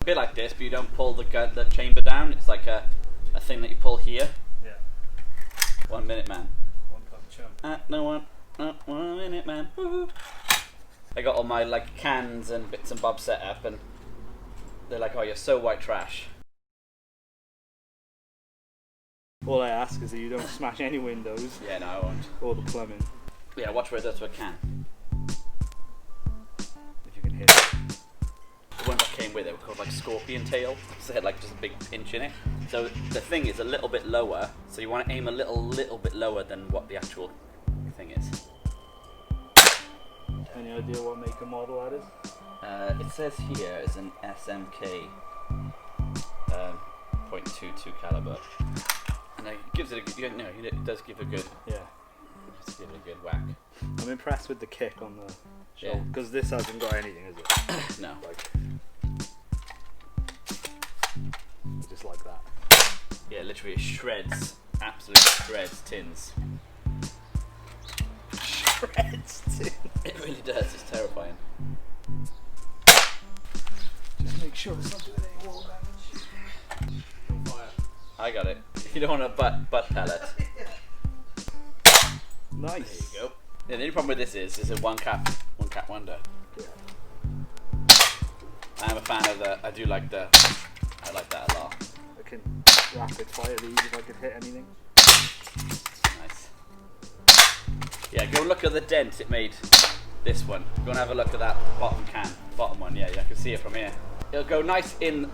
bit like this, but you don't pull the chamber down. It's like a thing that you pull here. Yeah. 1 minute, man. One punch No 1 minute, man. Woo-hoo. I got all my like cans and bits and bobs set up, and they're like, "Oh, you're so white trash." All I ask is that you don't smash any windows. Yeah, no, I won't. Or the plumbing. Yeah, watch where it does to a can. If you can hit it. The ones that came with it were called like scorpion tail, so they had like just a big pinch in it. So the thing is a little bit lower, so you want to aim a little bit lower than what the actual thing is. Any idea what make and model that is? It says here is an SMK .22 caliber, and it gives it a it does give a good give it a good whack. I'm impressed with the kick on the shoulder because this hasn't got anything, is it? No. Like, just like that. Yeah, literally it shreds, absolutely shreds tins. Shreds tins. It really does. It's terrifying. Just make sure it's not doing any wall damage. I got it. You don't want a butt pellet. Nice. There you go. Yeah, the only problem with this is it's a one cap wonder. Yeah. I'm a fan of the. I like that a lot. I can rapid fire these if I could hit anything. Nice. Yeah, go look at the dent it made. This one. Go and have a look at that bottom one. Yeah, I can see it from here. It'll go nice in,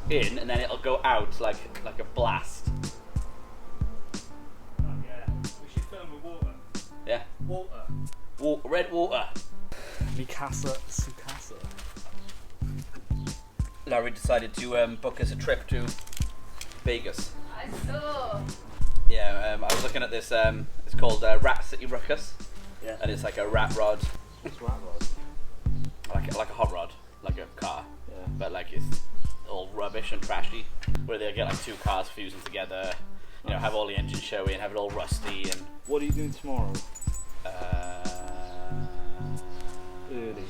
and then it'll go out like a blast. Oh yeah, we should film with water. Yeah. Water. Red water. Mikasa Sukasa. Larry decided to book us a trip to Vegas. I saw. Yeah, I was looking at this. It's called Rat City Ruckus. Yeah. And it's like a rat rod. What's rat rod? Like a hot rod, like a car. Yeah. But like it's all rubbish and trashy. Where they get like two cars fusing together. You know, have all the engines showy and have it all rusty and. What are you doing tomorrow? Uh, Early.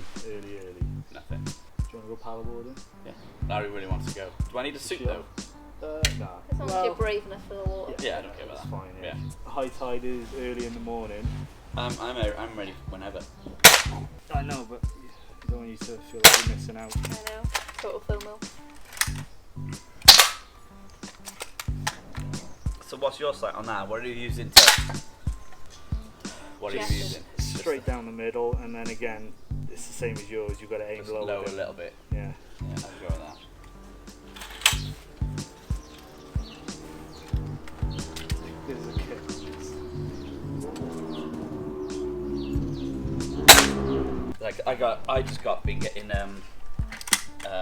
Nothing. Do you want to go paddleboarding? Yeah. Larry really wants to go. Do I need a suit though? Nah. As long as you're brave enough for the water. Yeah, I don't care about That's that. fine. Yeah. High tide is early in the morning. I'm ready whenever. I know, but I don't want you to feel like you're missing out. I know. Total FOMO. So what's your sight on that? What are you using to? What are you using? Straight down the middle, and then again, it's the same as yours. You've got to aim Just lower. lower a little bit. Yeah. Yeah, I'll go with that. This is a kick. Like I just been getting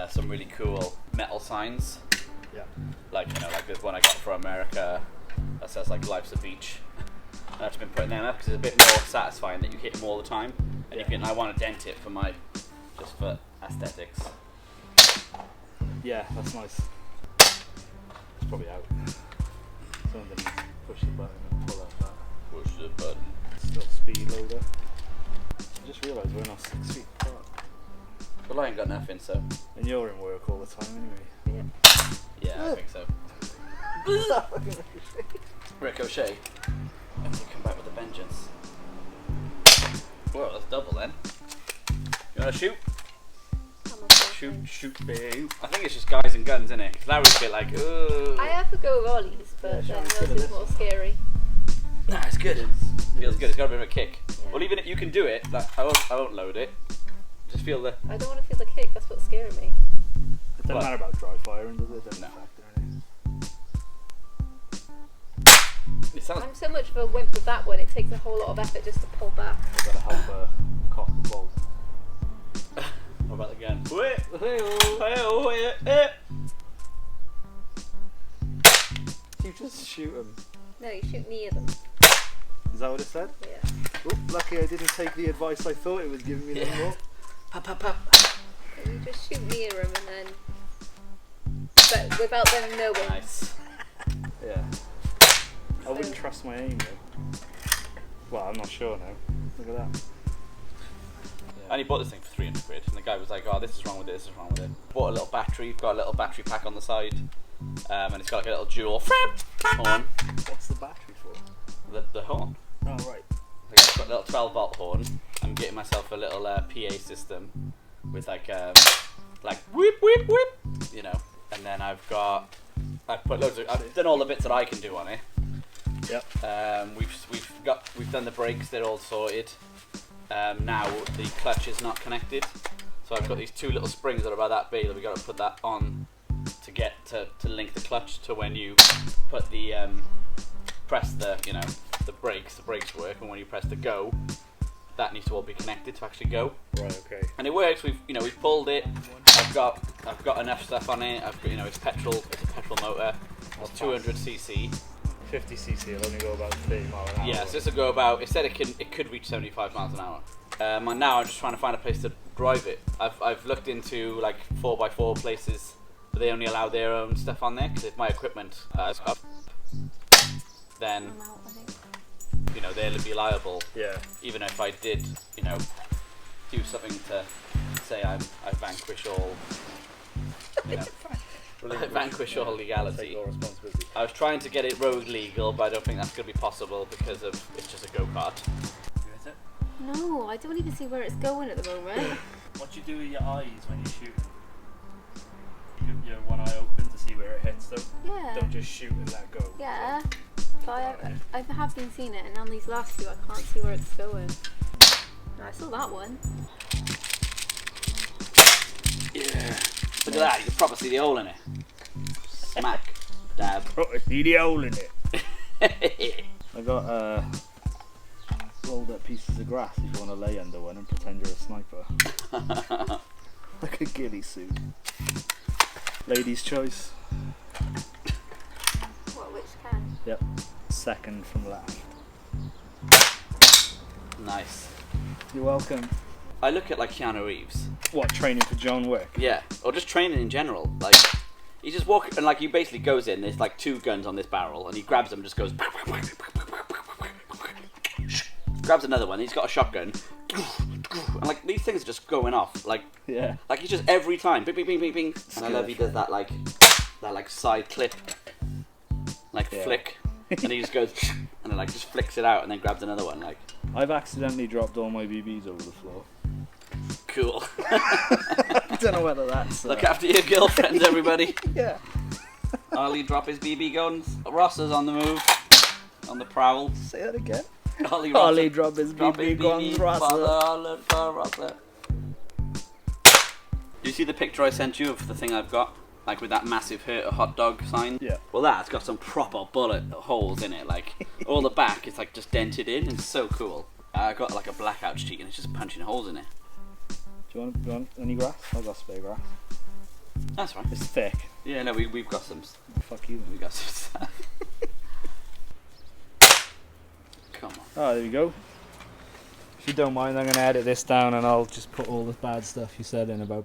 some really cool metal signs. Yeah. Like like this one I got from America that says like "Life's a Beach." And I've just been putting them up because it's a bit more satisfying that you hit them all the time, and I want to dent it for aesthetics. Yeah, that's nice. It's probably out. Someone needs to push the button and pull out that. Push the button. Still speed loader. I just realised we're not 6 feet apart. Well, I ain't got nothing, so. And you're in work all the time anyway. Yeah, I think so. Ricochet. And to come back with a vengeance. Whoa, that's double then. You wanna shoot? Shoot, babe. I think it's just guys and guns, isn't it? Because Larry's a bit like, ugh. I have to go volleys, but Yeah, then shall we yours give is it more scary. Nah, it's good. Feels good. It's got a bit of a kick. Yeah. Well, even if you can do it, like I won't load it. Just feel the. I don't want to feel the kick, that's what's scaring me. It doesn't What? matter about dry firing, does it? It doesn't No. factor in it. It sounds. I'm so much of a wimp with that one, it takes a whole lot of effort just to pull back. I've got to help cock the ball. What about the gun? Wait. Hey-oh. You just shoot them. No, you shoot near them. Is that what it said? Yeah. Oh, lucky I didn't take the advice I thought it was giving me Yeah. more. Pop, pop, pop. You just shoot near them and then. But without them knowing. Nice. Yeah. I wouldn't trust my aim though. Well, I'm not sure now. Look at that. I only bought this thing for 300 quid, and the guy was like, "Oh, this is wrong with it. This is wrong with it." Bought a little battery. Got a little battery pack on the side, and it's got like a little dual horn. What's the battery for? The horn. Oh right. Like, I've got a little 12-volt horn. I'm getting myself a little PA system with like whip whip whip, you know. And then I've put loads of. I've done all the bits that I can do on it. Yep. We've done the brakes. They're all sorted. Now the clutch is not connected, so I've got these two little springs that are about that big that we got to put that on to get to link the clutch to when you put the press the the brakes work, and when you press the go, that needs to all be connected to actually go. Right. Okay. And it works. We've pulled it. I've got enough stuff on it. I've got it's petrol. It's a petrol motor. It's 200cc. 50cc. It'll only go about 30 miles an hour. Yeah, so this will go about. It said it could reach 75 miles an hour. And now I'm just trying to find a place to drive it. I've looked into like 4x4 places, but they only allow their own stuff on there because if my equipment is up, then they'll be liable. Yeah. Even if I did, do something to say I vanquish all, vanquish all legality. Take all responsibility. I was trying to get it road legal, but I don't think that's going to be possible because it's just a go-kart. No, I don't even see where it's going at the moment. What do you do with your eyes when you shoot? You keep your one eye open to see where it hits, though. Yeah. Don't just shoot and let go. Yeah. But I have been seeing it, and on these last two, I can't see where it's going. No, I saw that one. Yeah. Look at that, you can probably see the hole in it. Smack. Dab. See the hole in it. I got rolled up pieces of grass if you want to lay under one and pretend you're a sniper. Like a ghillie suit. Ladies' choice. What, which can? Yep. Second from left. Nice. You're welcome. I look at like Keanu Reeves. What, training for John Wick? Yeah, or just training in general. Like, he just walks and like he basically goes in. There's like two guns on this barrel, and he grabs them and just goes. Grabs another one. He's got a shotgun, and like these things are just going off. Like, yeah. Like he's just every time, bing, bing, bing, bing, bing. And I love he does that like side clip, like flick, and he just goes and then like just flicks it out and then grabs another one. Like, I've accidentally dropped all my BBs over the floor. Cool. I don't know whether that's... Look after your girlfriends, everybody. Yeah. Ollie drop his BB guns. Ross is on the move. On the prowl. Say that again. Ollie drop his BB guns. Ross. Do you see the picture I sent you of the thing I've got? Like with that massive hurt a hot dog sign? Yeah. Well, that's got some proper bullet holes in it. Like, all the back is like just dented in. It's so cool. I got like a blackout sheet and it's just punching holes in it. Do you want any grass? I've got spare grass. That's right. It's thick. Yeah, no, we've got some. Fuck you. We got some stuff. Come on. Oh, there we go. If you don't mind, I'm going to edit this down and I'll just put all the bad stuff you said in about